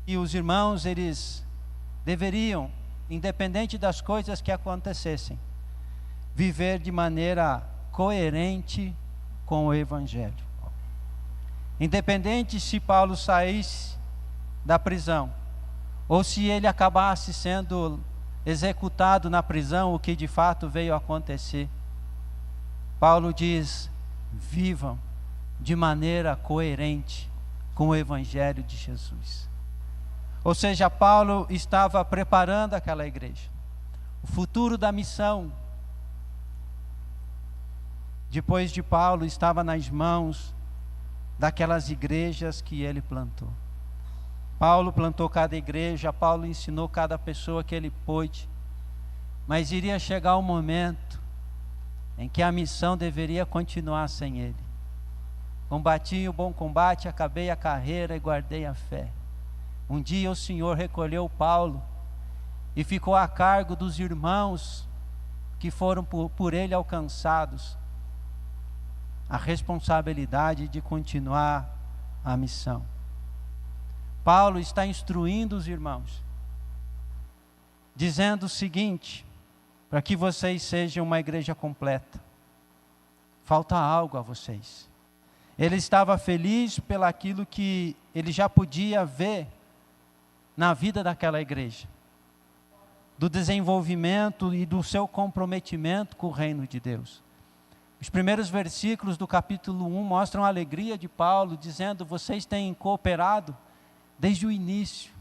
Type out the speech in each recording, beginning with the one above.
E os irmãos, eles deveriam, independente das coisas que acontecessem, viver de maneira coerente com o Evangelho. Independente se Paulo saísse da prisão, ou se ele acabasse sendo executado na prisão, o que de fato veio a acontecer, Paulo diz: vivam de maneira coerente com o Evangelho de Jesus. Ou seja, Paulo estava preparando aquela igreja. O futuro da missão, depois de Paulo, estava nas mãos daquelas igrejas que ele plantou. Paulo plantou cada igreja, Paulo ensinou cada pessoa que ele pôde, mas iria chegar o momento em que a missão deveria continuar sem ele. Combati o bom combate, acabei a carreira e guardei a fé. Um dia o Senhor recolheu Paulo e ficou a cargo dos irmãos que foram por ele alcançados a responsabilidade de continuar a missão. Paulo está instruindo os irmãos, dizendo o seguinte: para que vocês sejam uma igreja completa, falta algo a vocês. Ele estava feliz pelaquilo que ele já podia ver na vida daquela igreja, do desenvolvimento e do seu comprometimento com o reino de Deus. Os primeiros versículos do capítulo 1 mostram a alegria de Paulo, dizendo: vocês têm cooperado desde o início.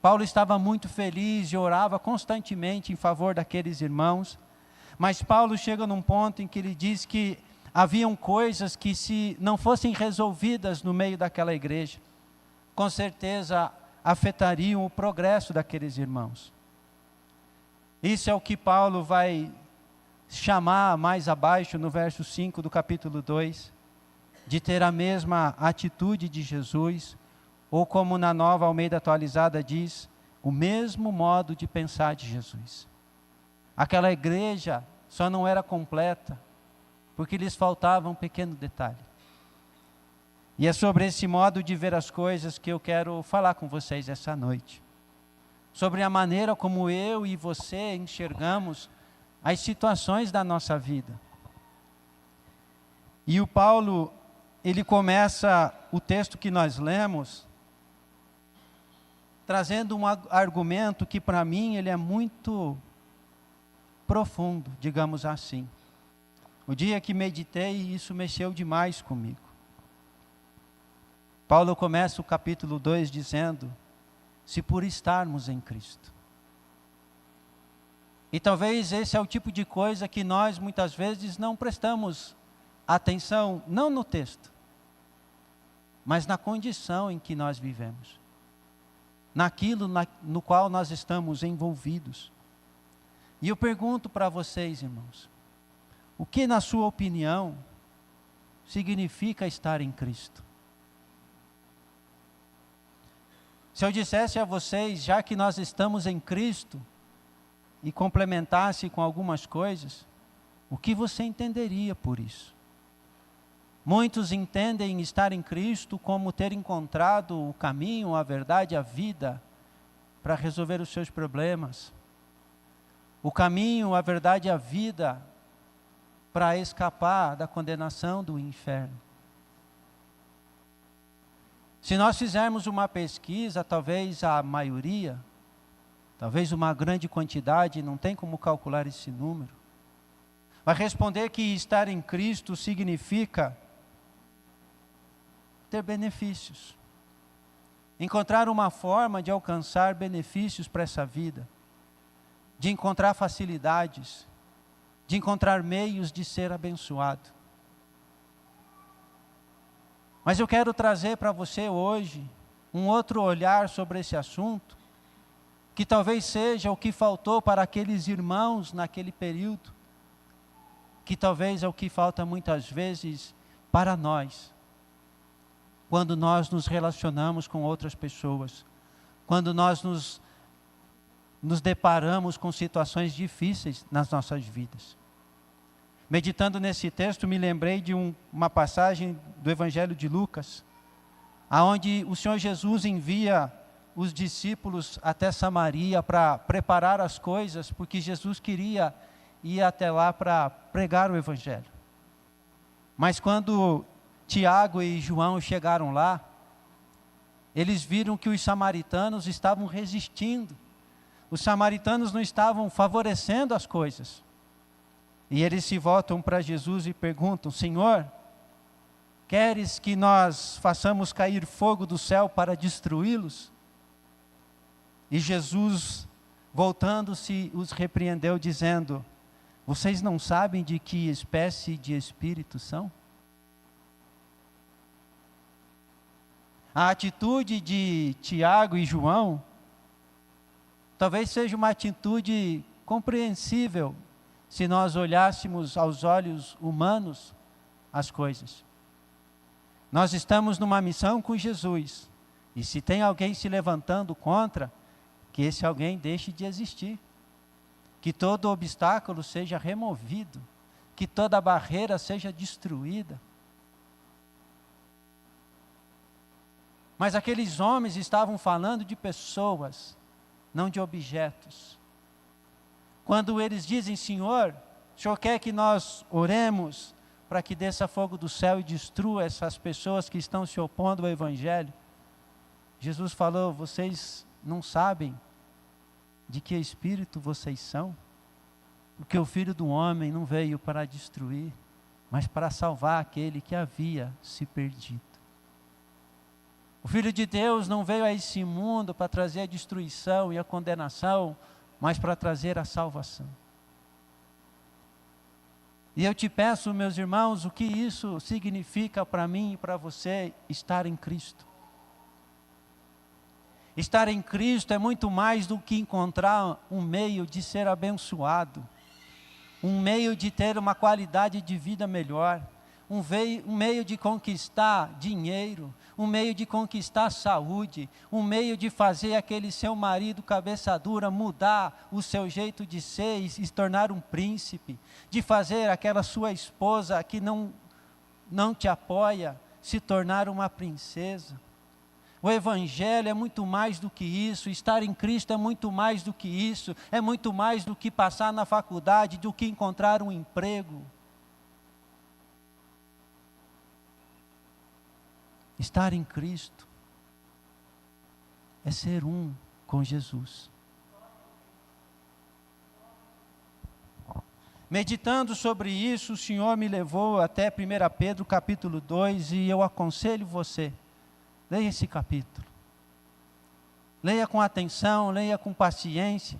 Paulo estava muito feliz e orava constantemente em favor daqueles irmãos, mas Paulo chega num ponto em que ele diz que haviam coisas que, se não fossem resolvidas no meio daquela igreja, com certeza afetariam o progresso daqueles irmãos. Isso é o que Paulo vai chamar mais abaixo, no verso 5 do capítulo 2, de ter a mesma atitude de Jesus, ou como na Nova Almeida Atualizada diz, o mesmo modo de pensar de Jesus. Aquela igreja só não era completa porque lhes faltava um pequeno detalhe. E é sobre esse modo de ver as coisas que eu quero falar com vocês essa noite. Sobre a maneira como eu e você enxergamos as situações da nossa vida. E o Paulo, ele começa o texto que nós lemos trazendo um argumento que para mim ele é muito profundo, digamos assim. O dia que meditei, isso mexeu demais comigo. Paulo começa o capítulo 2 dizendo: se por estarmos em Cristo. E talvez esse é o tipo de coisa que nós muitas vezes não prestamos atenção, não no texto, mas na condição em que nós vivemos, naquilo no qual nós estamos envolvidos. E eu pergunto para vocês, irmãos, o que na sua opinião significa estar em Cristo? Se eu dissesse a vocês, já que nós estamos em Cristo, e complementasse com algumas coisas, o que você entenderia por isso? Muitos entendem estar em Cristo como ter encontrado o caminho, a verdade, a vida, para resolver os seus problemas. O caminho, a verdade, a vida, para escapar da condenação do inferno. Se nós fizermos uma pesquisa, talvez a maioria, talvez uma grande quantidade, não tem como calcular esse número, vai responder que estar em Cristo significa ter benefícios. Encontrar uma forma de alcançar benefícios para essa vida, de encontrar facilidades, de encontrar meios de ser abençoado. Mas eu quero trazer para você hoje um outro olhar sobre esse assunto, que talvez seja o que faltou para aqueles irmãos naquele período, que talvez é o que falta muitas vezes para nós, quando nós nos relacionamos com outras pessoas, quando nós nos deparamos com situações difíceis nas nossas vidas. Meditando nesse texto, me lembrei de uma passagem do Evangelho de Lucas, aonde o Senhor Jesus envia os discípulos até Samaria para preparar as coisas, porque Jesus queria ir até lá para pregar o Evangelho. Mas quando Tiago e João chegaram lá, eles viram que os samaritanos estavam resistindo. Os samaritanos não estavam favorecendo as coisas. E eles se voltam para Jesus e perguntam: Senhor, queres que nós façamos cair fogo do céu para destruí-los? E Jesus, voltando-se, os repreendeu, dizendo: vocês não sabem de que espécie de espírito são? A atitude de Tiago e João talvez seja uma atitude compreensível se nós olhássemos aos olhos humanos as coisas. Nós estamos numa missão com Jesus, e se tem alguém se levantando contra, que esse alguém deixe de existir, que todo obstáculo seja removido, que toda barreira seja destruída. Mas aqueles homens estavam falando de pessoas, não de objetos. Quando eles dizem: Senhor, o Senhor quer que nós oremos para que desça fogo do céu e destrua essas pessoas que estão se opondo ao Evangelho? Jesus falou: vocês não sabem de que espírito vocês são? Porque o Filho do Homem não veio para destruir, mas para salvar aquele que havia se perdido. O Filho de Deus não veio a esse mundo para trazer a destruição e a condenação, mas para trazer a salvação. E eu te peço, meus irmãos, o que isso significa para mim e para você estar em Cristo. Estar em Cristo é muito mais do que encontrar um meio de ser abençoado, um meio de ter uma qualidade de vida melhor, um meio de conquistar dinheiro, um meio de conquistar saúde, um meio de fazer aquele seu marido cabeça dura mudar o seu jeito de ser e se tornar um príncipe, de fazer aquela sua esposa que não te apoia se tornar uma princesa. O Evangelho é muito mais do que isso, estar em Cristo é muito mais do que isso, é muito mais do que passar na faculdade, do que encontrar um emprego. Estar em Cristo é ser um com Jesus. Meditando sobre isso, o Senhor me levou até 1 Pedro capítulo 2 e eu aconselho você, leia esse capítulo. Leia com atenção, leia com paciência,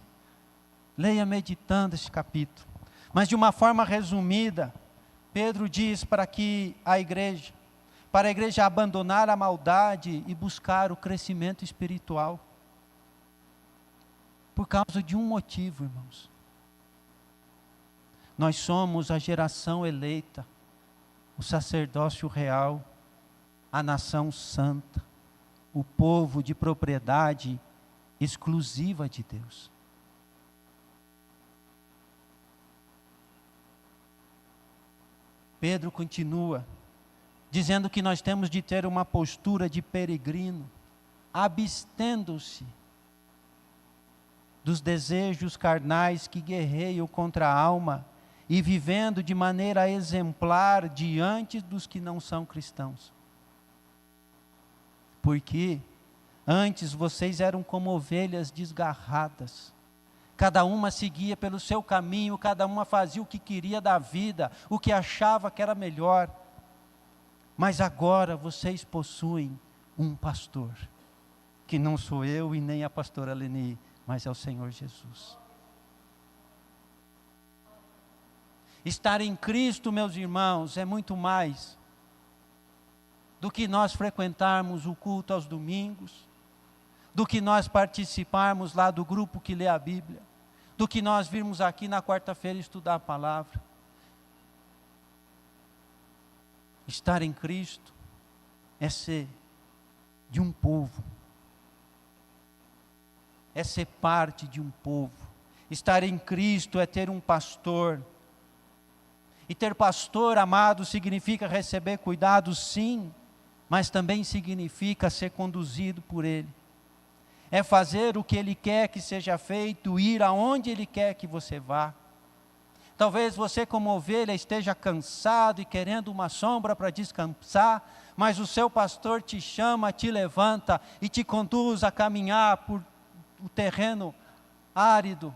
leia meditando esse capítulo. Mas de uma forma resumida, Pedro diz para a igreja abandonar a maldade e buscar o crescimento espiritual. Por causa de um motivo, irmãos. Nós somos a geração eleita, o sacerdócio real, a nação santa, o povo de propriedade exclusiva de Deus. Pedro continua dizendo que nós temos de ter uma postura de peregrino, abstendo-se dos desejos carnais que guerreiam contra a alma e vivendo de maneira exemplar diante dos que não são cristãos. Porque antes vocês eram como ovelhas desgarradas, cada uma seguia pelo seu caminho, cada uma fazia o que queria da vida, o que achava que era melhor. Mas agora vocês possuem um pastor, que não sou eu e nem a pastora Leni, mas é o Senhor Jesus. Estar em Cristo, meus irmãos, é muito mais do que nós frequentarmos o culto aos domingos, do que nós participarmos lá do grupo que lê a Bíblia, do que nós virmos aqui na quarta-feira estudar a palavra. Estar em Cristo é ser de um povo, é ser parte de um povo. Estar em Cristo é ter um pastor. E ter pastor, amado, significa receber cuidado, sim, mas também significa ser conduzido por Ele. é fazer o que Ele quer que seja feito, ir aonde Ele quer que você vá. Talvez você, como ovelha, esteja cansado e querendo uma sombra para descansar, mas o seu pastor te chama, te levanta e te conduz a caminhar por o terreno árido,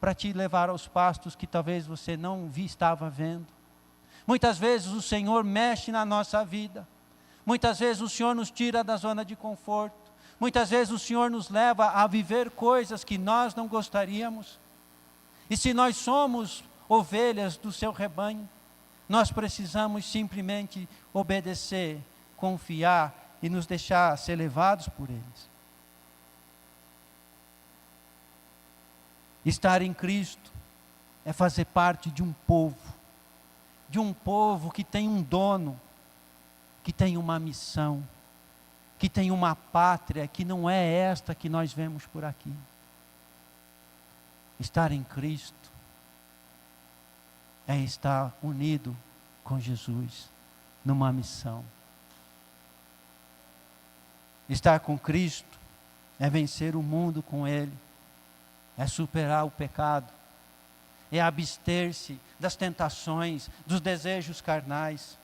para te levar aos pastos que talvez você não estava vendo. Muitas vezes o Senhor mexe na nossa vida. Muitas vezes o Senhor nos tira da zona de conforto. Muitas vezes o Senhor nos leva a viver coisas que nós não gostaríamos. E se nós somos ovelhas do seu rebanho, nós precisamos simplesmente obedecer, confiar e nos deixar ser levados por eles. Estar em Cristo é fazer parte de um povo que tem um dono, que tem uma missão, que tem uma pátria que não é esta que nós vemos por aqui. Estar em Cristo é estar unido com Jesus numa missão. Estar com Cristo é vencer o mundo com Ele, é superar o pecado, é abster-se das tentações, dos desejos carnais.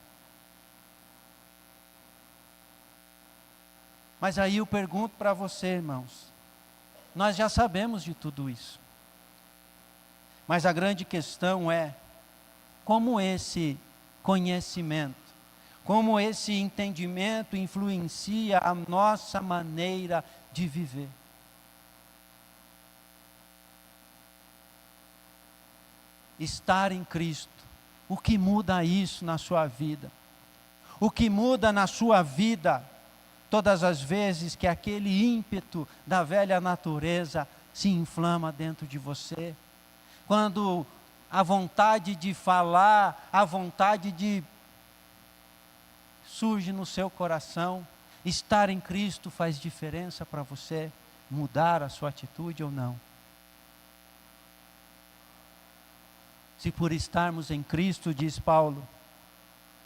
Mas aí eu pergunto para você, irmãos, nós já sabemos de tudo isso. Mas a grande questão é, como esse conhecimento, como esse entendimento influencia a nossa maneira de viver. Estar em Cristo, o que muda isso na sua vida? O que muda na sua vida todas as vezes que aquele ímpeto da velha natureza se inflama dentro de você? Quando a vontade de falar, a vontade de surge no seu coração, estar em Cristo faz diferença para você mudar a sua atitude ou não? Se por estarmos em Cristo, diz Paulo,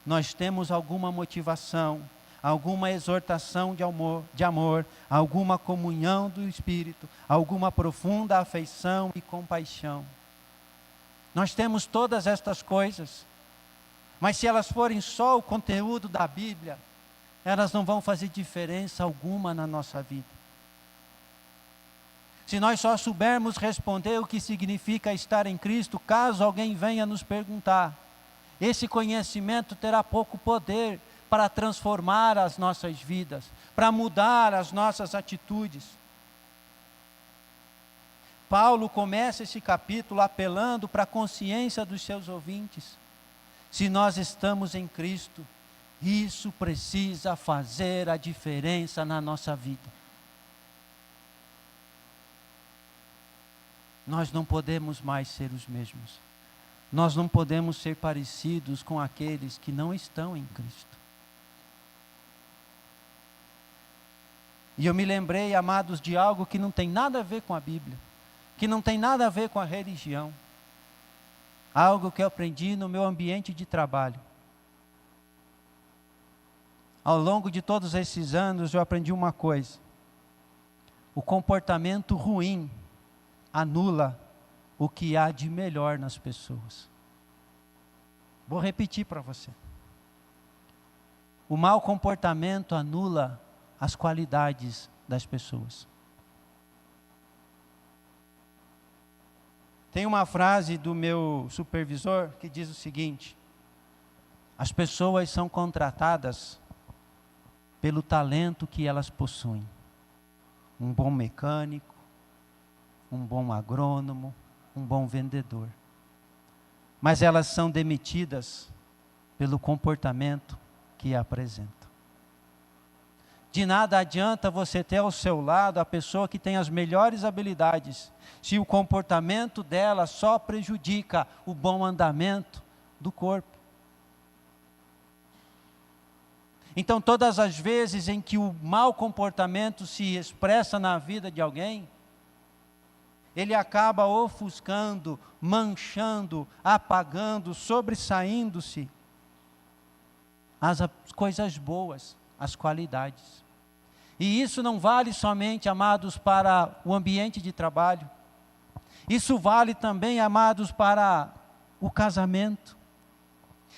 nós temos alguma motivação, alguma exortação de amor, alguma comunhão do Espírito, alguma profunda afeição e compaixão. Nós temos todas estas coisas, mas se elas forem só o conteúdo da Bíblia, elas não vão fazer diferença alguma na nossa vida. Se nós só soubermos responder o que significa estar em Cristo, caso alguém venha nos perguntar, esse conhecimento terá pouco poder para transformar as nossas vidas, para mudar as nossas atitudes. Paulo começa esse capítulo apelando para a consciência dos seus ouvintes. Se nós estamos em Cristo, isso precisa fazer a diferença na nossa vida. Nós não podemos mais ser os mesmos. Nós não podemos ser parecidos com aqueles que não estão em Cristo. E eu me lembrei, amados, de algo que não tem nada a ver com a Bíblia, que não tem nada a ver com a religião. Algo que eu aprendi no meu ambiente de trabalho. Ao longo de todos esses anos, eu aprendi uma coisa: o comportamento ruim anula o que há de melhor nas pessoas. Vou repetir para você. O mau comportamento anula as qualidades das pessoas. Tem uma frase do meu supervisor que diz o seguinte: as pessoas são contratadas pelo talento que elas possuem. Um bom mecânico, um bom agrônomo, um bom vendedor. Mas elas são demitidas pelo comportamento que apresentam. De nada adianta você ter ao seu lado a pessoa que tem as melhores habilidades, se o comportamento dela só prejudica o bom andamento do corpo. Então, todas as vezes em que o mau comportamento se expressa na vida de alguém, ele acaba ofuscando, manchando, apagando, sobressaindo-se as coisas boas, as qualidades. E isso não vale somente, amados, para o ambiente de trabalho. Isso vale também, amados, para o casamento.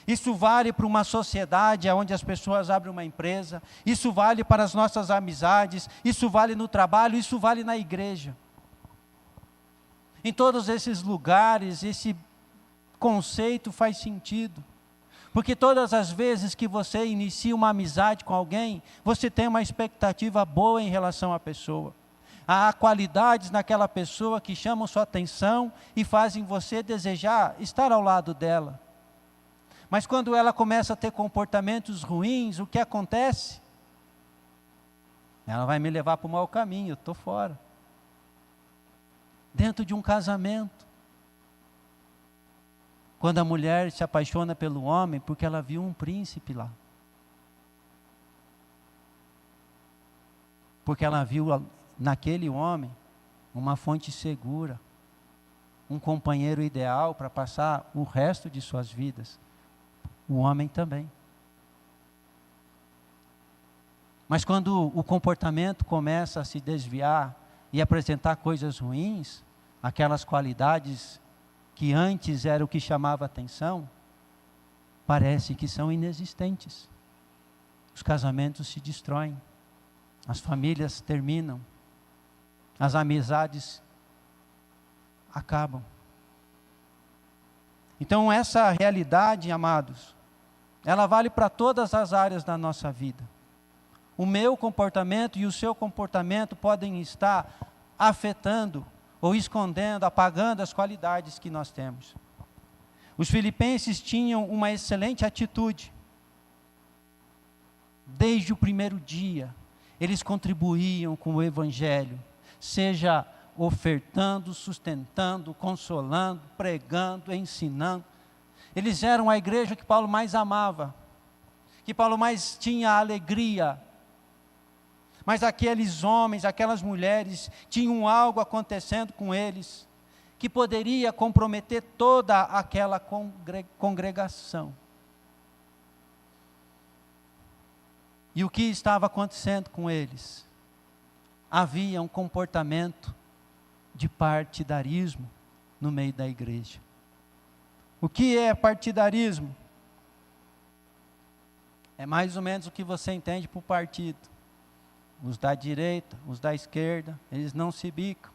Isso vale para uma sociedade onde as pessoas abrem uma empresa. Isso vale para as nossas amizades. Isso vale no trabalho. Isso vale na igreja. Em todos esses lugares, esse conceito faz sentido. Porque todas as vezes que você inicia uma amizade com alguém, você tem uma expectativa boa em relação à pessoa. Há qualidades naquela pessoa que chamam sua atenção e fazem você desejar estar ao lado dela. Mas quando ela começa a ter comportamentos ruins, o que acontece? Ela vai me levar para o mau caminho, eu estou fora. Dentro de um casamento, quando a mulher se apaixona pelo homem, porque ela viu um príncipe lá. Porque ela viu naquele homem uma fonte segura, um companheiro ideal para passar o resto de suas vidas. O homem também. Mas quando o comportamento começa a se desviar e apresentar coisas ruins, aquelas qualidades que antes era o que chamava atenção, parece que são inexistentes. Os casamentos se destroem, as famílias terminam, as amizades acabam. Então essa realidade, amados, ela vale para todas as áreas da nossa vida. O meu comportamento e o seu comportamento podem estar afetando ou escondendo, apagando as qualidades que nós temos. Os filipenses tinham uma excelente atitude. Desde o primeiro dia, eles contribuíam com o Evangelho, seja ofertando, sustentando, consolando, pregando, ensinando. Eles eram a igreja que Paulo mais amava, que Paulo mais tinha alegria. Mas aqueles homens, aquelas mulheres, tinham algo acontecendo com eles, que poderia comprometer toda aquela congregação. E o que estava acontecendo com eles? Havia um comportamento de partidarismo no meio da igreja. O que é partidarismo? É mais ou menos o que você entende por partido. Os da direita, os da esquerda, eles não se bicam.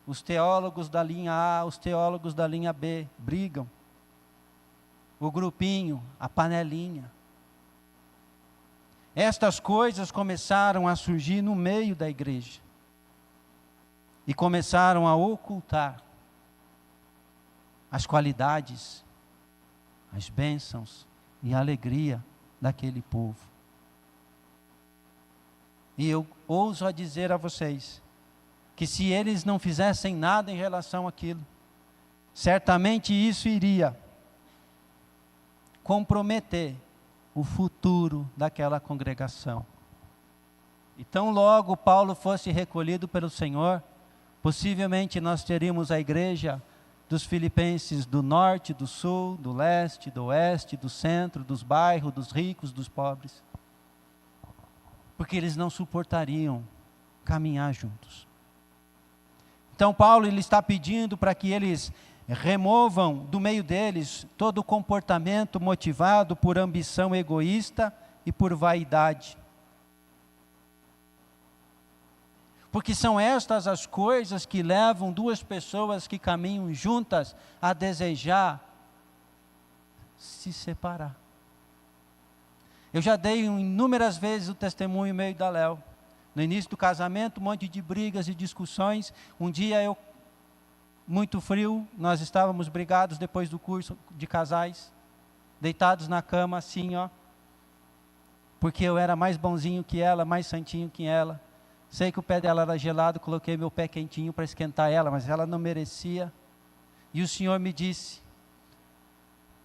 Os teólogos da linha A, os teólogos da linha B brigam. O grupinho, a panelinha. Estas coisas começaram a surgir no meio da igreja. E começaram a ocultar as qualidades, as bênçãos e a alegria daquele povo. E eu ouso a dizer a vocês, que se eles não fizessem nada em relação àquilo, certamente isso iria comprometer o futuro daquela congregação. E tão logo Paulo fosse recolhido pelo Senhor, possivelmente nós teríamos a igreja dos filipenses do norte, do sul, do leste, do oeste, do centro, dos bairros, dos ricos, dos pobres. Porque eles não suportariam caminhar juntos. Então Paulo ele está pedindo para que eles removam do meio deles todo o comportamento motivado por ambição egoísta e por vaidade. Porque são estas as coisas que levam duas pessoas que caminham juntas a desejar se separar. Eu já dei inúmeras vezes o testemunho meu e da Léo. No início do casamento, um monte de brigas e discussões. Um dia muito frio, nós estávamos brigados depois do curso de casais, deitados na cama assim, ó. Porque eu era mais bonzinho que ela, mais santinho que ela. Sei que o pé dela era gelado, coloquei meu pé quentinho para esquentar ela, mas ela não merecia. E o Senhor me disse,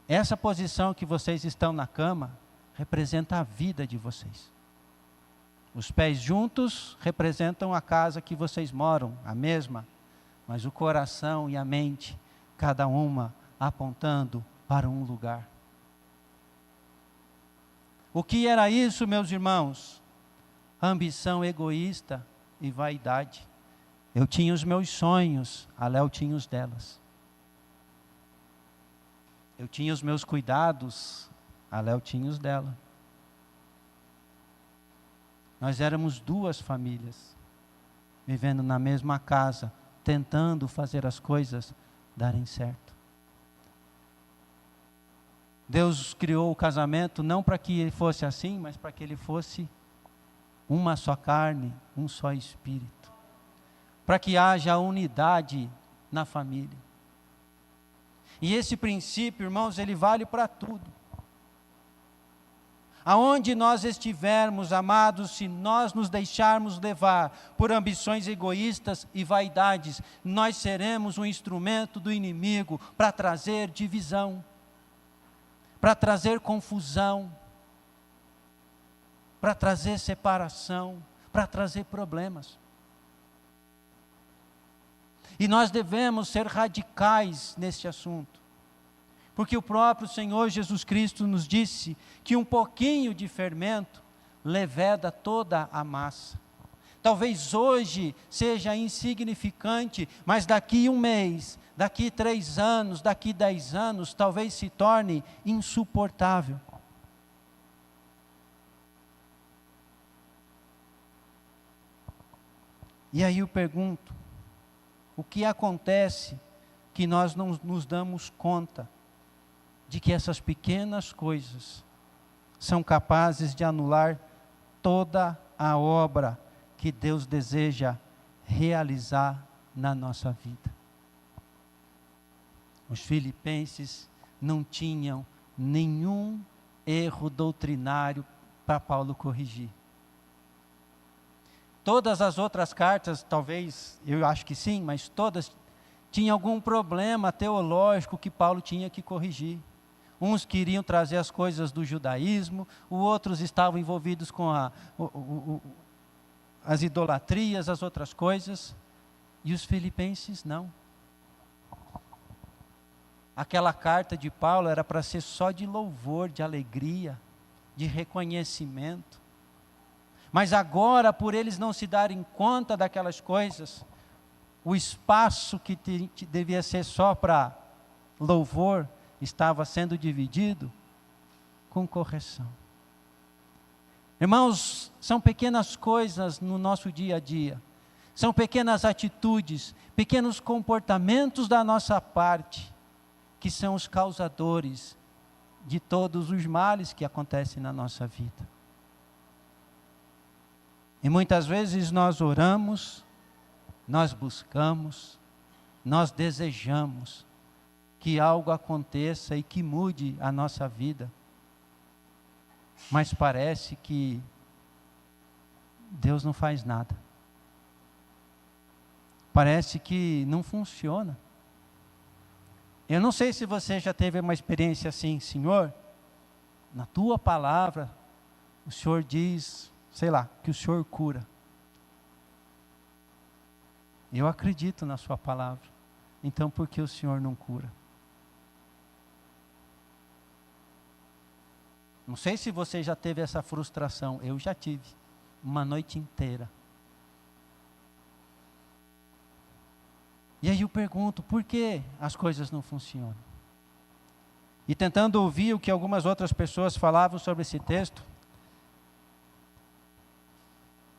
essa posição que vocês estão na cama, representa a vida de vocês. Os pés juntos representam a casa que vocês moram, a mesma, mas o coração e a mente, cada uma apontando para um lugar. O que era isso, meus irmãos? ambição egoísta e vaidade. Eu tinha os meus sonhos, a Léo tinha os delas. Eu tinha os meus cuidados, a Léo tinha os dela. Nós éramos duas famílias, vivendo na mesma casa, tentando fazer as coisas darem certo. Deus criou o casamento não para que ele fosse assim, mas para que ele fosse uma só carne, um só espírito. Para que haja unidade na família. E esse princípio, irmãos, ele vale para tudo. Aonde nós estivermos, amados, se nós nos deixarmos levar por ambições egoístas e vaidades, nós seremos um instrumento do inimigo para trazer divisão, para trazer confusão, para trazer separação, para trazer problemas. E nós devemos ser radicais neste assunto. Porque o próprio Senhor Jesus Cristo nos disse que um pouquinho de fermento leveda toda a massa. Talvez hoje seja insignificante, mas daqui 1 mês, daqui 3 anos, daqui 10 anos, talvez se torne insuportável. E aí eu pergunto, o que acontece que nós não nos damos conta de que essas pequenas coisas são capazes de anular toda a obra que Deus deseja realizar na nossa vida? Os filipenses não tinham nenhum erro doutrinário para Paulo corrigir. Todas as outras cartas, talvez, eu acho que sim, mas todas tinham algum problema teológico que Paulo tinha que corrigir. Uns queriam trazer as coisas do judaísmo, os outros estavam envolvidos com as idolatrias, as outras coisas, e os filipenses não. Aquela carta de Paulo era para ser só de louvor, de alegria, de reconhecimento. Mas agora, por eles não se darem conta daquelas coisas, o espaço que devia ser só para louvor, estava sendo dividido com correção. Irmãos, são pequenas coisas no nosso dia a dia, são pequenas atitudes, pequenos comportamentos da nossa parte, que são os causadores de todos os males que acontecem na nossa vida. E muitas vezes nós oramos, nós buscamos, nós desejamos que algo aconteça e que mude a nossa vida. Mas parece que Deus não faz nada. Parece que não funciona. Eu não sei se você já teve uma experiência assim, Senhor, na tua palavra, o Senhor diz, sei lá, que o Senhor cura. Eu acredito na sua palavra, então por que o Senhor não cura? Não sei se você já teve essa frustração, eu já tive, uma noite inteira. E aí eu pergunto, por que as coisas não funcionam? E tentando ouvir o que algumas outras pessoas falavam sobre esse texto,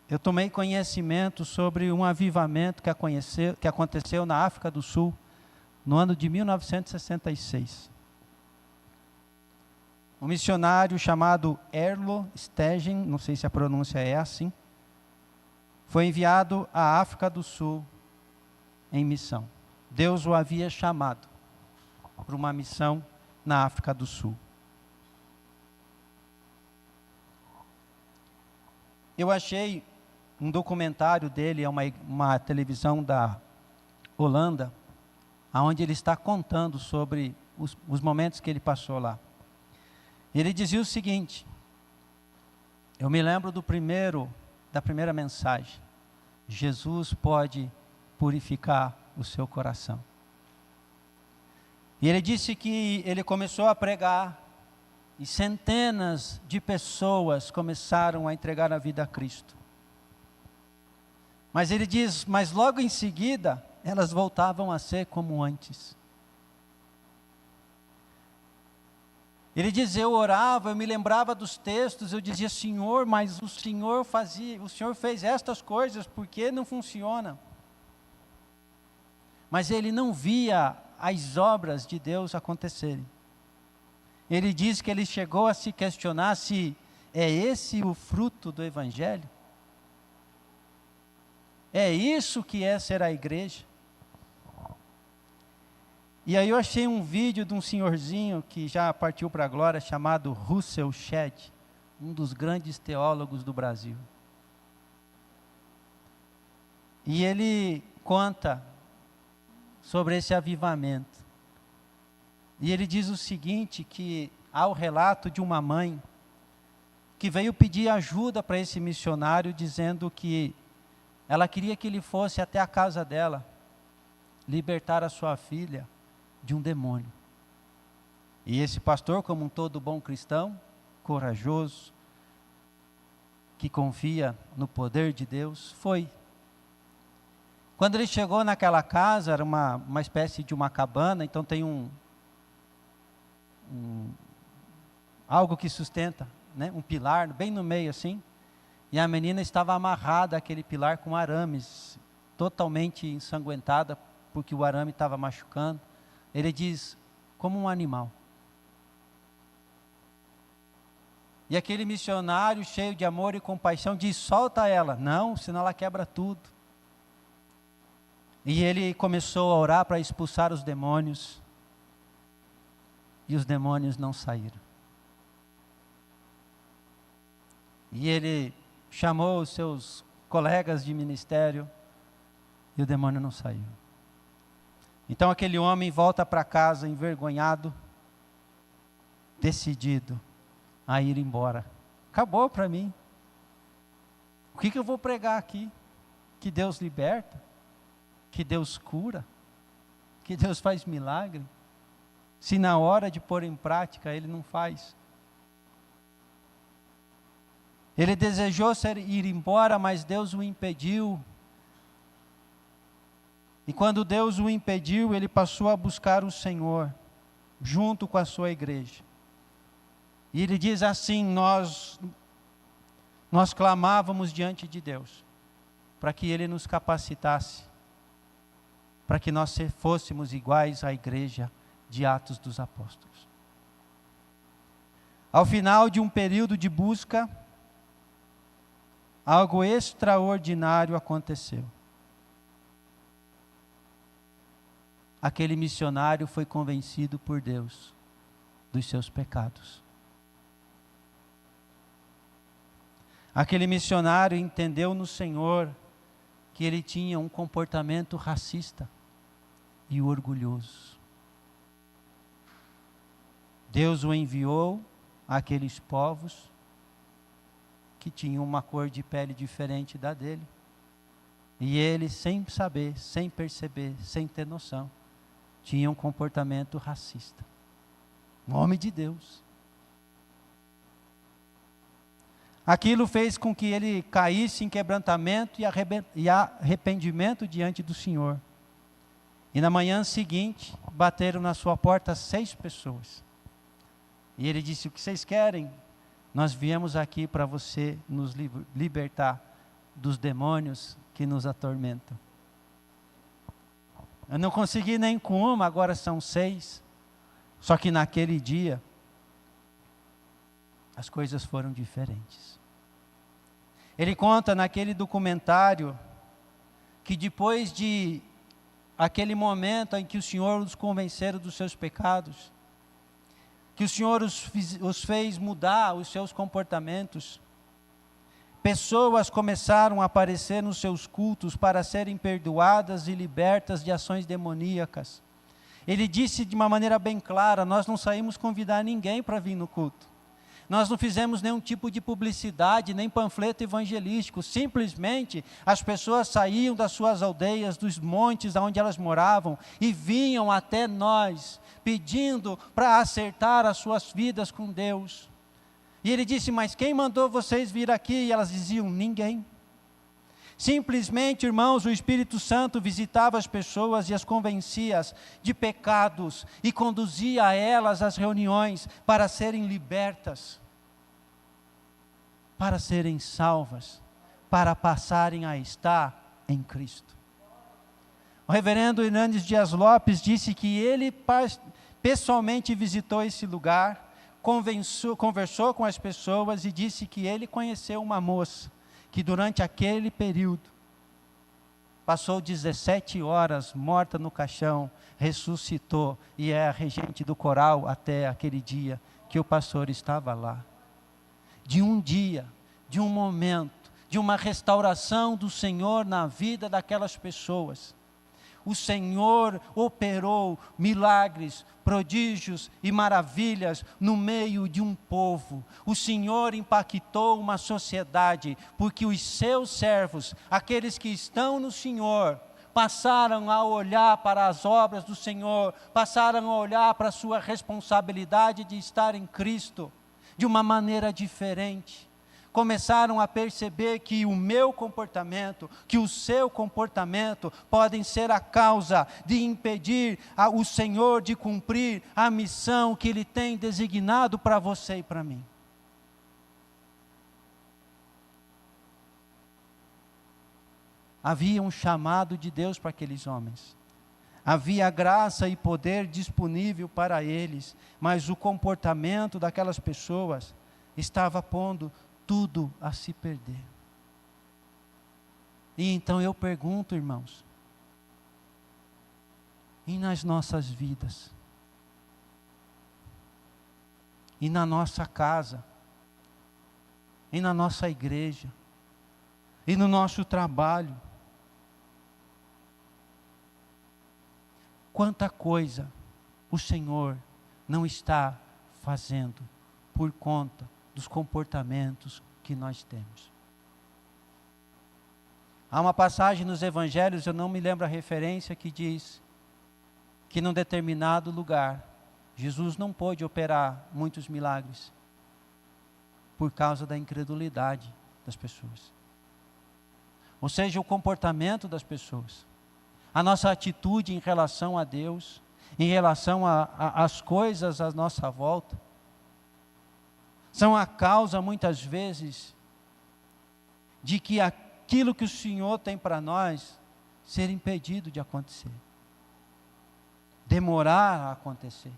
eu tomei conhecimento sobre um avivamento que aconteceu na África do Sul, no ano de 1966. Um missionário chamado Erlo Stegen, não sei se a pronúncia é assim, foi enviado à África do Sul em missão. Deus o havia chamado para uma missão na África do Sul. Eu achei um documentário dele, é uma televisão da Holanda, onde ele está contando sobre os momentos que ele passou lá. Ele dizia o seguinte, eu me lembro da primeira mensagem, Jesus pode purificar o seu coração. E ele disse que ele começou a pregar, e centenas de pessoas começaram a entregar a vida a Cristo. Mas ele diz, mas logo em seguida, elas voltavam a ser como antes. Ele diz, eu orava, eu me lembrava dos textos, eu dizia, Senhor, mas o Senhor fez estas coisas, por que não funciona? Mas ele não via as obras de Deus acontecerem. Ele diz que ele chegou a se questionar se é esse o fruto do Evangelho? É isso que é ser a igreja? E aí eu achei um vídeo de um senhorzinho que já partiu para a glória, chamado Russell Shedd, um dos grandes teólogos do Brasil. E ele conta sobre esse avivamento. E ele diz o seguinte, que há o relato de uma mãe que veio pedir ajuda para esse missionário, dizendo que ela queria que ele fosse até a casa dela, libertar a sua filha de um demônio. E esse pastor, como um todo bom cristão, corajoso, que confia no poder de Deus, foi. Quando ele chegou naquela casa, era uma espécie de uma cabana, então tem algo que sustenta, né? Um pilar bem no meio assim, e a menina estava amarrada àquele pilar com arames, totalmente ensanguentada, porque o arame estava machucando. Ele diz, como um animal. E aquele missionário, cheio de amor e compaixão, diz, solta ela. Não, senão ela quebra tudo. E ele começou a orar para expulsar os demônios. E os demônios não saíram. E ele chamou os seus colegas de ministério, e o demônio não saiu. Então aquele homem volta para casa envergonhado, decidido a ir embora. Acabou para mim. O que eu vou pregar aqui? Que Deus liberta? Que Deus cura? Que Deus faz milagre? Se na hora de pôr em prática Ele não faz. Ele desejou ir embora, mas Deus o impediu. E quando Deus o impediu, ele passou a buscar o Senhor, junto com a sua igreja. E ele diz assim, nós clamávamos diante de Deus, para que Ele nos capacitasse, para que nós fôssemos iguais à igreja de Atos dos Apóstolos. Ao final de um período de busca, algo extraordinário aconteceu. Aquele missionário foi convencido por Deus dos seus pecados. Aquele missionário entendeu no Senhor que ele tinha um comportamento racista e orgulhoso. Deus o enviou àqueles povos que tinham uma cor de pele diferente da dele. E ele, sem saber, sem perceber, sem ter noção, tinha um comportamento racista. Um homem de Deus. Aquilo fez com que ele caísse em quebrantamento e arrependimento diante do Senhor. E na manhã seguinte, bateram na sua porta 6 pessoas. E ele disse, o que vocês querem? Nós viemos aqui para você nos libertar dos demônios que nos atormentam. Eu não consegui nem com uma, agora são 6. Só que naquele dia, as coisas foram diferentes. Ele conta naquele documentário que depois de aquele momento em que o Senhor os convenceu dos seus pecados, que o Senhor os fez mudar os seus comportamentos, pessoas começaram a aparecer nos seus cultos para serem perdoadas e libertas de ações demoníacas. Ele disse de uma maneira bem clara, nós não saímos convidar ninguém para vir no culto. Nós não fizemos nenhum tipo de publicidade, nem panfleto evangelístico. Simplesmente as pessoas saíam das suas aldeias, dos montes onde elas moravam, e vinham até nós, pedindo para acertar as suas vidas com Deus. E ele disse, mas quem mandou vocês vir aqui? E elas diziam, ninguém. Simplesmente, irmãos, o Espírito Santo visitava as pessoas e as convencia de pecados e conduzia elas às reuniões para serem libertas, para serem salvas, para passarem a estar em Cristo. O reverendo Hernandes Dias Lopes disse que ele pessoalmente visitou esse lugar, conversou com as pessoas e disse que ele conheceu uma moça que durante aquele período passou 17 horas morta no caixão, ressuscitou e é a regente do coral até aquele dia que o pastor estava lá. De um dia, de um momento, de uma restauração do Senhor na vida daquelas pessoas. O Senhor operou milagres, prodígios e maravilhas no meio de um povo. O Senhor impactou uma sociedade, porque os seus servos, aqueles que estão no Senhor, passaram a olhar para as obras do Senhor, passaram a olhar para a sua responsabilidade de estar em Cristo, de uma maneira diferente. Começaram a perceber que o meu comportamento, que o seu comportamento podem ser a causa de impedir o Senhor de cumprir a missão que Ele tem designado para você e para mim. Havia um chamado de Deus para aqueles homens. Havia graça e poder disponível para eles, mas o comportamento daquelas pessoas estava pondo tudo a se perder. E então eu pergunto, irmãos, e nas nossas vidas? E na nossa casa? E na nossa igreja? E no nosso trabalho? Quanta coisa o Senhor não está fazendo por conta dos comportamentos que nós temos. Há uma passagem nos evangelhos, eu não me lembro a referência, que diz que num determinado lugar, Jesus não pôde operar muitos milagres, por causa da incredulidade das pessoas. Ou seja, o comportamento das pessoas, a nossa atitude em relação a Deus, em relação às coisas à nossa volta, são a causa, muitas vezes, de que aquilo que o Senhor tem para nós ser impedido de acontecer, demorar a acontecer.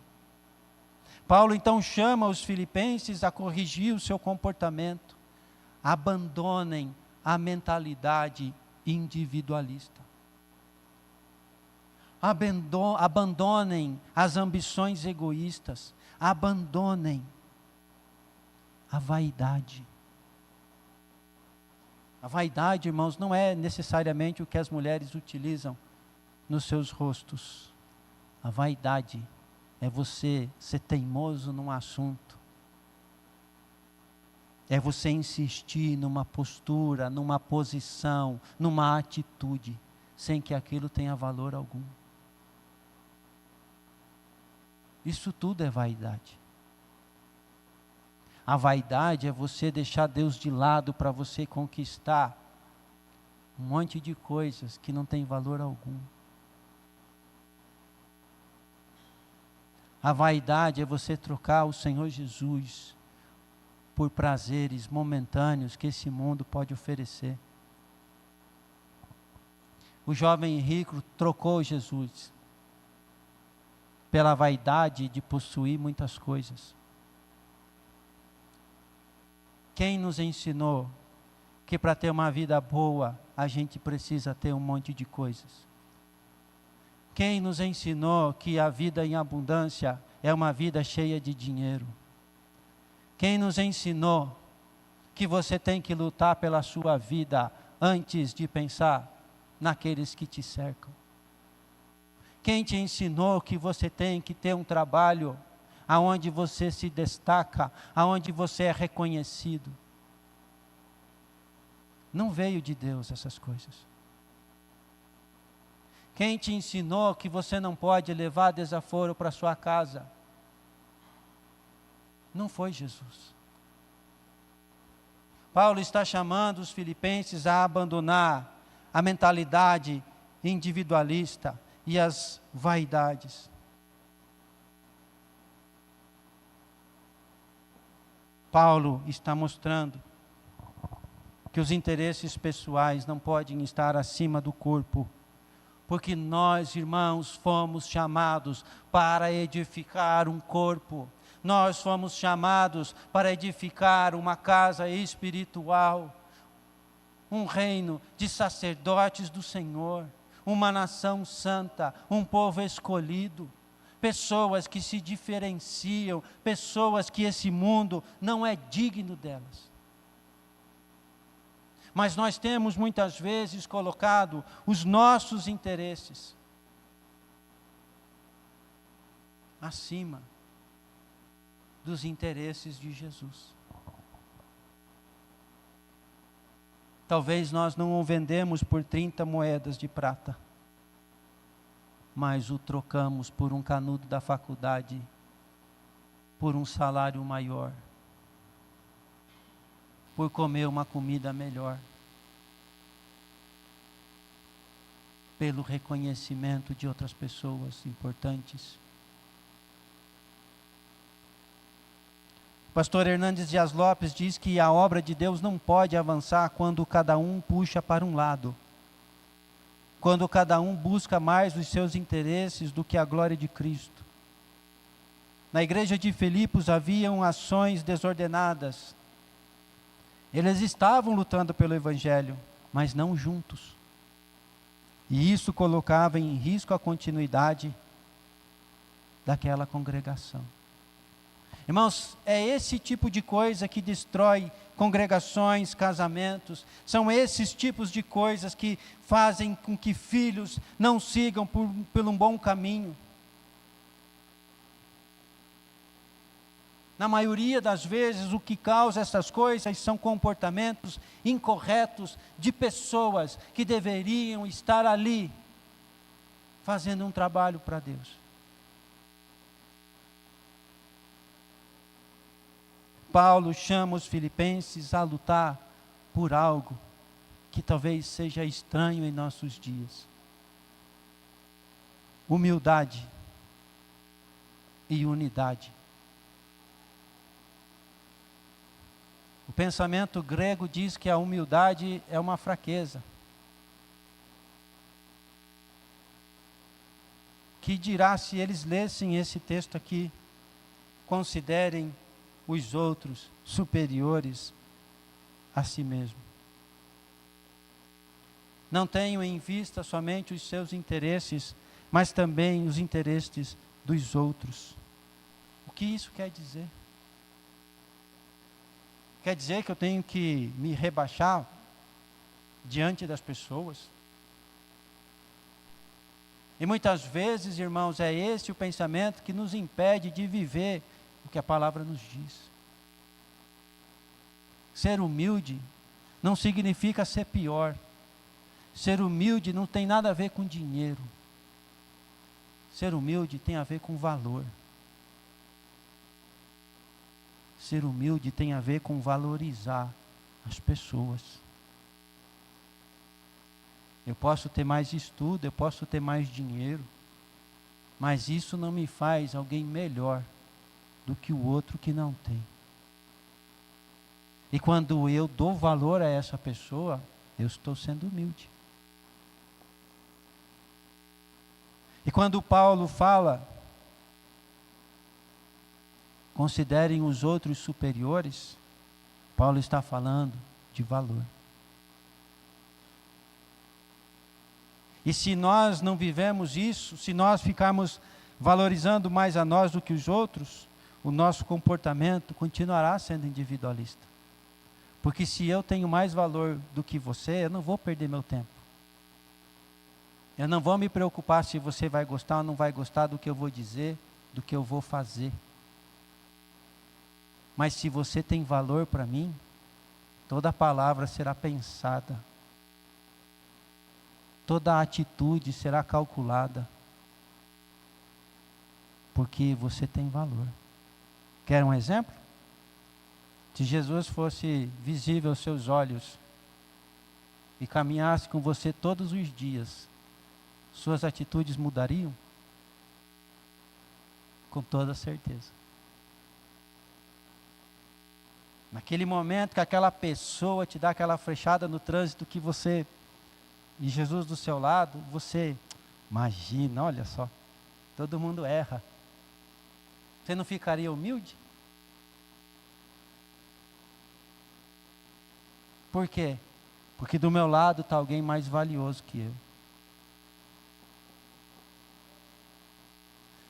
Paulo então chama os filipenses a corrigir o seu comportamento. Abandonem a mentalidade individualista. Abandonem as ambições egoístas. Abandonem a vaidade. A vaidade, irmãos, não é necessariamente o que as mulheres utilizam nos seus rostos. A vaidade é você ser teimoso num assunto. É você insistir numa postura, numa posição, numa atitude, sem que aquilo tenha valor algum. Isso tudo é vaidade. A vaidade é você deixar Deus de lado para você conquistar um monte de coisas que não tem valor algum. A vaidade é você trocar o Senhor Jesus por prazeres momentâneos que esse mundo pode oferecer. O jovem rico trocou Jesus pela vaidade de possuir muitas coisas. Quem nos ensinou que para ter uma vida boa, a gente precisa ter um monte de coisas? Quem nos ensinou que a vida em abundância é uma vida cheia de dinheiro? Quem nos ensinou que você tem que lutar pela sua vida antes de pensar naqueles que te cercam? Quem te ensinou que você tem que ter um trabalho aonde você se destaca, aonde você é reconhecido? Não veio de Deus essas coisas. Quem te ensinou que você não pode levar desaforo para sua casa? Não foi Jesus. Paulo está chamando os filipenses a abandonar a mentalidade individualista e as vaidades. Paulo está mostrando que os interesses pessoais não podem estar acima do corpo, porque nós, irmãos, fomos chamados para edificar um corpo. Nós fomos chamados para edificar uma casa espiritual, um reino de sacerdotes do Senhor, uma nação santa, um povo escolhido, pessoas que se diferenciam, pessoas que esse mundo não é digno delas. Mas nós temos muitas vezes colocado os nossos interesses acima dos interesses de Jesus. Talvez nós não o vendemos por 30 moedas de prata, mas o trocamos por um canudo da faculdade, por um salário maior, por comer uma comida melhor, pelo reconhecimento de outras pessoas importantes. Pastor Hernandes Dias Lopes diz que a obra de Deus não pode avançar quando cada um puxa para um lado, quando cada um busca mais os seus interesses do que a glória de Cristo. Na igreja de Filipos haviam ações desordenadas. Eles estavam lutando pelo Evangelho, mas não juntos. E isso colocava em risco a continuidade daquela congregação. Irmãos, é esse tipo de coisa que destrói congregações, casamentos. São esses tipos de coisas que fazem com que filhos não sigam por um bom caminho. Na maioria das vezes, o que causa essas coisas são comportamentos incorretos de pessoas que deveriam estar ali, fazendo um trabalho para Deus. Paulo chama os filipenses a lutar por algo que talvez seja estranho em nossos dias. Humildade e unidade. O pensamento grego diz que a humildade é uma fraqueza. Que dirá se eles lessem esse texto aqui, considerem os outros superiores a si mesmo. Não tenham em vista somente os seus interesses, mas também os interesses dos outros. O que isso quer dizer? Quer dizer que eu tenho que me rebaixar diante das pessoas? E muitas vezes, irmãos, é esse o pensamento que nos impede de viver o que a palavra nos diz. Ser humilde não significa ser pior. Ser humilde não tem nada a ver com dinheiro. Ser humilde tem a ver com valor. Ser humilde tem a ver com valorizar as pessoas. Eu posso ter mais estudo, eu posso ter mais dinheiro, mas isso não me faz alguém melhor do que o outro que não tem. E quando eu dou valor a essa pessoa, eu estou sendo humilde. E quando Paulo fala, considerem os outros superiores, Paulo está falando de valor. E se nós não vivemos isso, se nós ficarmos valorizando mais a nós do que os outros, o nosso comportamento continuará sendo individualista. Porque se eu tenho mais valor do que você, eu não vou perder meu tempo. Eu não vou me preocupar se você vai gostar ou não vai gostar do que eu vou dizer, do que eu vou fazer. Mas se você tem valor para mim, toda palavra será pensada. Toda atitude será calculada. Porque você tem valor. Quer um exemplo? Se Jesus fosse visível aos seus olhos e caminhasse com você todos os dias, suas atitudes mudariam? Com toda certeza. Naquele momento que aquela pessoa te dá aquela flechada no trânsito que você, e Jesus do seu lado, você imagina, olha só, todo mundo erra. Você não ficaria humilde? Por quê? Porque do meu lado está alguém mais valioso que eu.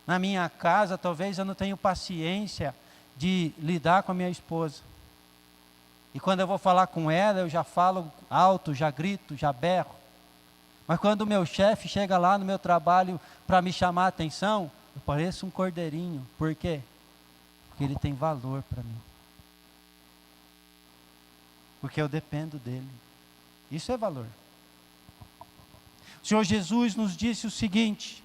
Na minha casa, talvez eu não tenha paciência de lidar com a minha esposa. E quando eu vou falar com ela, eu já falo alto, já grito, já berro. Mas quando o meu chefe chega lá no meu trabalho para me chamar a atenção, eu pareço um cordeirinho. Por quê? Porque ele tem valor para mim. Porque eu dependo dele. Isso é valor. O Senhor Jesus nos disse o seguinte: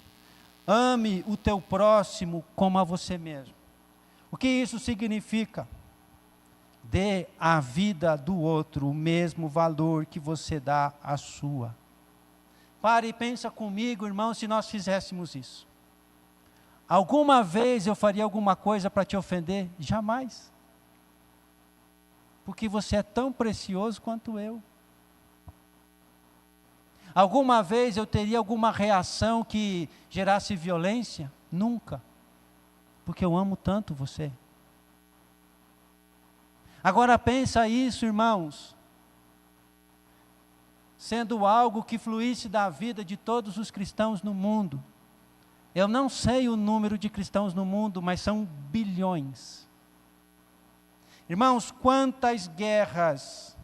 ame o teu próximo como a você mesmo. O que isso significa? Dê à vida do outro o mesmo valor que você dá à sua. Pare e pensa comigo, irmão, se nós fizéssemos isso. Alguma vez eu faria alguma coisa para te ofender? Jamais. Porque você é tão precioso quanto eu. Alguma vez eu teria alguma reação que gerasse violência? Nunca. Porque eu amo tanto você. Agora pensa isso, irmãos, sendo algo que fluísse da vida de todos os cristãos no mundo. Eu não sei o número de cristãos no mundo, mas são bilhões. Irmãos, quantas guerras,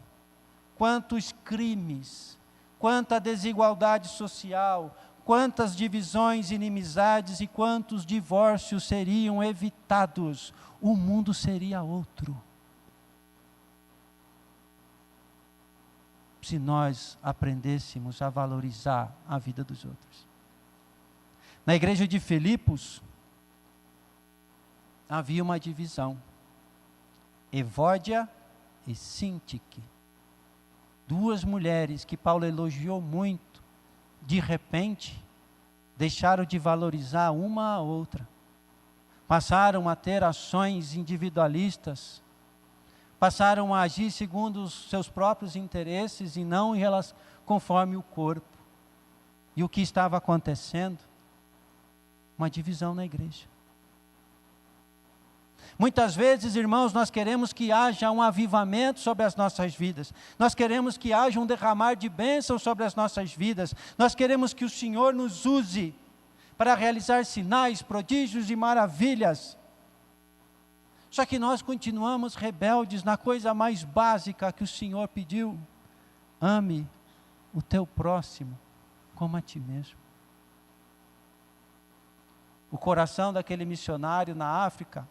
quantos crimes, quanta desigualdade social, quantas divisões, inimizades e quantos divórcios seriam evitados, o mundo seria outro. Se nós aprendêssemos a valorizar a vida dos outros. Na igreja de Filipos, havia uma divisão. Evódia e Sintique. Duas mulheres que Paulo elogiou muito, de repente, deixaram de valorizar uma a outra. Passaram a ter ações individualistas, passaram a agir segundo os seus próprios interesses e não conforme o corpo. E o que estava acontecendo? Uma divisão na igreja. Muitas vezes, irmãos, nós queremos que haja um avivamento sobre as nossas vidas. Nós queremos que haja um derramar de bênçãos sobre as nossas vidas. Nós queremos que o Senhor nos use para realizar sinais, prodígios e maravilhas. Só que nós continuamos rebeldes na coisa mais básica que o Senhor pediu. Ame o teu próximo como a ti mesmo. O coração daquele missionário na África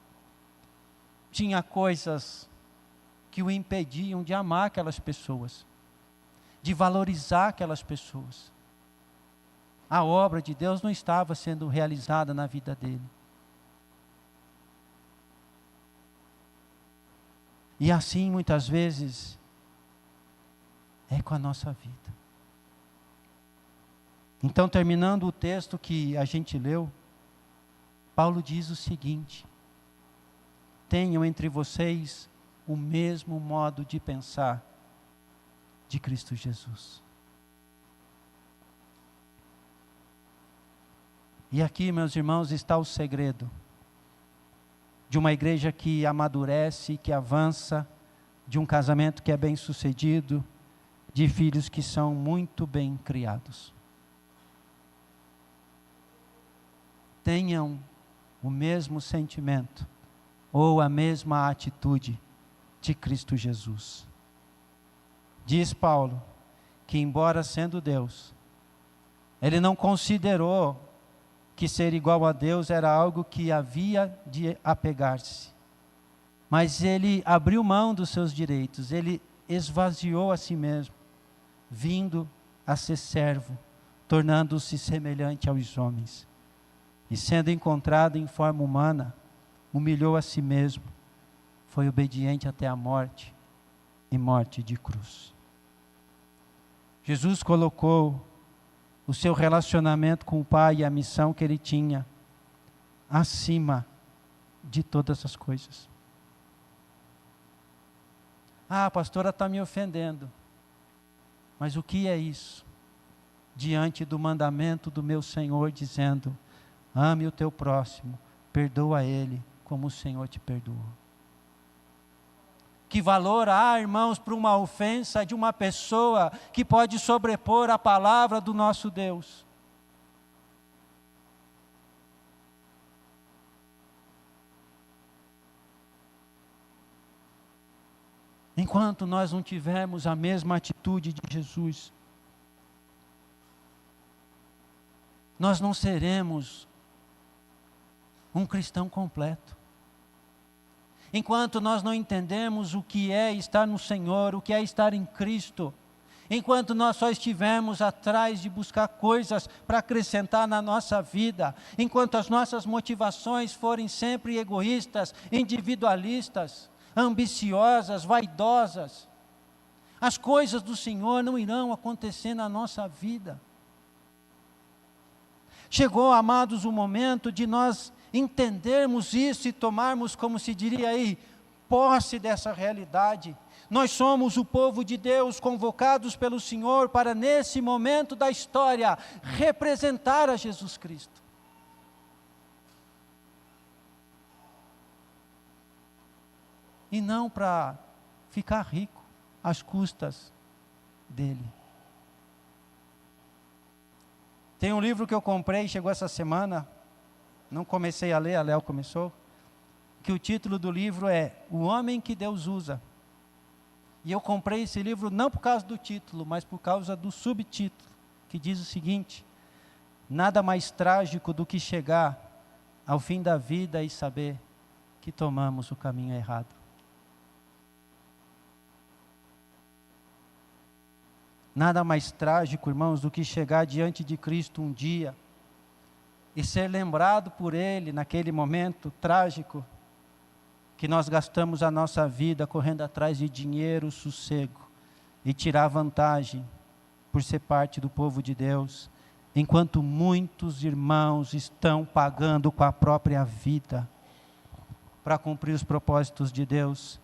tinha coisas que o impediam de amar aquelas pessoas, de valorizar aquelas pessoas. A obra de Deus não estava sendo realizada na vida dele. E assim, muitas vezes, é com a nossa vida. Então, terminando o texto que a gente leu, Paulo diz o seguinte: tenham entre vocês o mesmo modo de pensar de Cristo Jesus. E aqui, meus irmãos, está o segredo de uma igreja que amadurece, que avança, de um casamento que é bem sucedido, de filhos que são muito bem criados. Tenham o mesmo sentimento ou a mesma atitude de Cristo Jesus. Diz Paulo que, embora sendo Deus, ele não considerou que ser igual a Deus era algo que havia de apegar-se. Mas ele abriu mão dos seus direitos, ele esvaziou a si mesmo, vindo a ser servo, tornando-se semelhante aos homens. E sendo encontrado em forma humana, humilhou a si mesmo, foi obediente até a morte, e morte de cruz. Jesus colocou o seu relacionamento com o Pai e a missão que ele tinha acima de todas as coisas. Ah, a pastora está me ofendendo. Mas o que é isso? Diante do mandamento do meu Senhor, dizendo: ame o teu próximo, perdoa ele, como o Senhor te perdoou. Que valor há, irmãos, para uma ofensa de uma pessoa que pode sobrepor a palavra do nosso Deus? Enquanto nós não tivermos a mesma atitude de Jesus, nós não seremos um cristão completo. Enquanto nós não entendemos o que é estar no Senhor, o que é estar em Cristo, enquanto nós só estivermos atrás de buscar coisas para acrescentar na nossa vida, enquanto as nossas motivações forem sempre egoístas, individualistas, ambiciosas, vaidosas, as coisas do Senhor não irão acontecer na nossa vida. Chegou, amados, o momento de nós entendermos isso e tomarmos, como se diria aí, posse dessa realidade. Nós somos o povo de Deus, convocados pelo Senhor para, nesse momento da história, representar a Jesus Cristo. E não para ficar rico às custas dele. Tem um livro que eu comprei, chegou essa semana, não comecei a ler, a Léo começou, que o título do livro é O Homem que Deus Usa. E eu comprei esse livro não por causa do título, mas por causa do subtítulo, que diz o seguinte: nada mais trágico do que chegar ao fim da vida e saber que tomamos o caminho errado. Nada mais trágico, irmãos, do que chegar diante de Cristo um dia e ser lembrado por Ele naquele momento trágico que nós gastamos a nossa vida correndo atrás de dinheiro, sossego e tirar vantagem por ser parte do povo de Deus, enquanto muitos irmãos estão pagando com a própria vida para cumprir os propósitos de Deus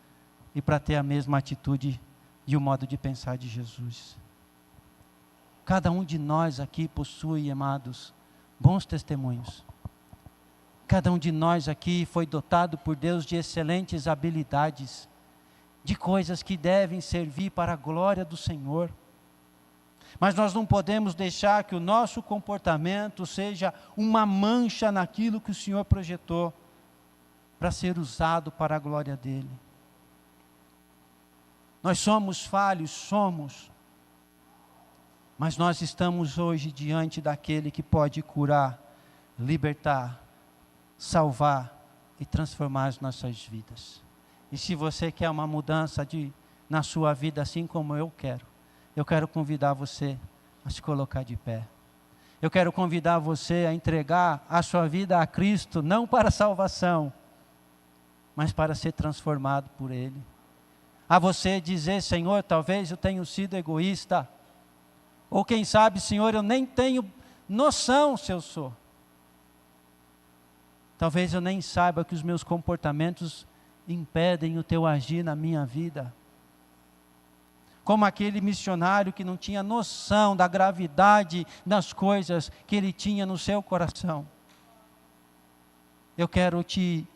e para ter a mesma atitude e o modo de pensar de Jesus. Cada um de nós aqui possui, amados, bons testemunhos. Cada um de nós aqui foi dotado por Deus de excelentes habilidades, de coisas que devem servir para a glória do Senhor. Mas nós não podemos deixar que o nosso comportamento seja uma mancha naquilo que o Senhor projetou para ser usado para a glória dEle. Nós somos falhos, somos. Mas nós estamos hoje diante daquele que pode curar, libertar, salvar e transformar as nossas vidas. E se você quer uma mudança na sua vida, assim como eu quero convidar você a se colocar de pé. Eu quero convidar você a entregar a sua vida a Cristo, não para salvação, mas para ser transformado por Ele. A você dizer: Senhor, talvez eu tenha sido egoísta, ou quem sabe, Senhor, eu nem tenho noção se eu sou. Talvez eu nem saiba que os meus comportamentos impedem o teu agir na minha vida. Como aquele missionário que não tinha noção da gravidade das coisas que ele tinha no seu coração. Eu quero te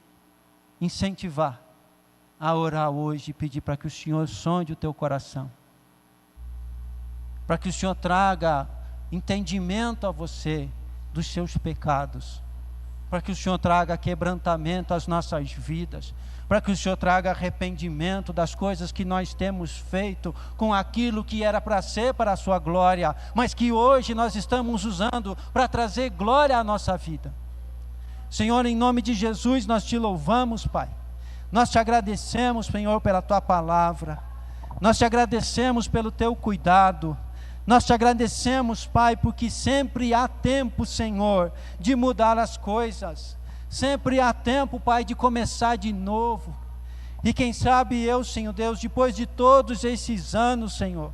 incentivar a orar hoje e pedir para que o Senhor sonde o teu coração. Para que o Senhor traga entendimento a você dos seus pecados. Para que o Senhor traga quebrantamento às nossas vidas. Para que o Senhor traga arrependimento das coisas que nós temos feito com aquilo que era para ser para a sua glória, mas que hoje nós estamos usando para trazer glória à nossa vida. Senhor, em nome de Jesus, nós te louvamos, Pai. Nós te agradecemos, Senhor, pela tua palavra. Nós te agradecemos pelo teu cuidado. Nós te agradecemos, Pai, porque sempre há tempo, Senhor, de mudar as coisas. Sempre há tempo, Pai, de começar de novo. E quem sabe eu, Senhor Deus, depois de todos esses anos, Senhor,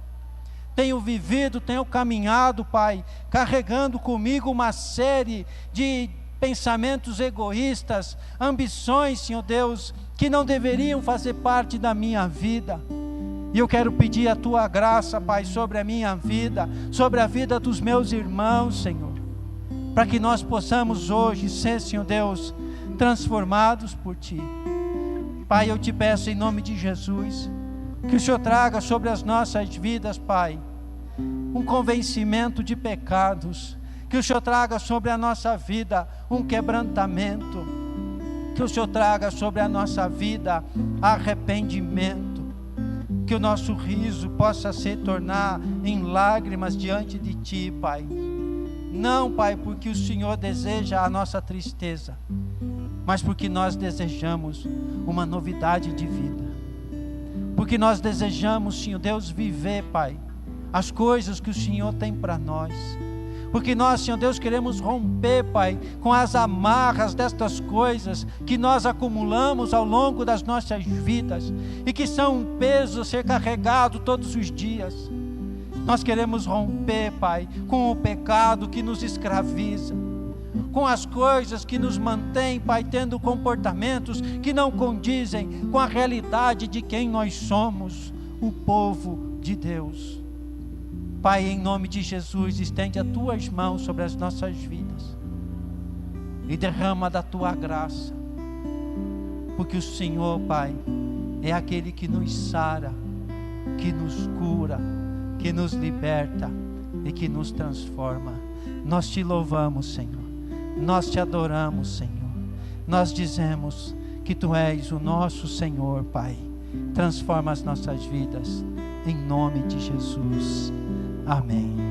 tenho vivido, tenho caminhado, Pai, carregando comigo uma série de pensamentos egoístas, ambições, Senhor Deus, que não deveriam fazer parte da minha vida. E eu quero pedir a Tua graça, Pai, sobre a minha vida, sobre a vida dos meus irmãos, Senhor, para que nós possamos hoje ser, Senhor Deus, transformados por Ti. Pai, eu te peço em nome de Jesus, que o Senhor traga sobre as nossas vidas, Pai, um convencimento de pecados, que o Senhor traga sobre a nossa vida um quebrantamento, que o Senhor traga sobre a nossa vida arrependimento, que o nosso riso possa se tornar em lágrimas diante de Ti, Pai. Não, Pai, porque o Senhor deseja a nossa tristeza, mas porque nós desejamos uma novidade de vida, porque nós desejamos, Senhor Deus, viver, Pai, as coisas que o Senhor tem para nós, porque nós, Senhor Deus, queremos romper, Pai, com as amarras destas coisas que nós acumulamos ao longo das nossas vidas e que são um peso a ser carregado todos os dias. Nós queremos romper, Pai, com o pecado que nos escraviza, com as coisas que nos mantêm, Pai, tendo comportamentos que não condizem com a realidade de quem nós somos, o povo de Deus. Pai, em nome de Jesus, estende as Tuas mãos sobre as nossas vidas e derrama da Tua graça, porque o Senhor, Pai, é aquele que nos sara, que nos cura, que nos liberta e que nos transforma. Nós Te louvamos, Senhor. Nós Te adoramos, Senhor. Nós dizemos que Tu és o nosso Senhor, Pai. Transforma as nossas vidas, em nome de Jesus. Amém.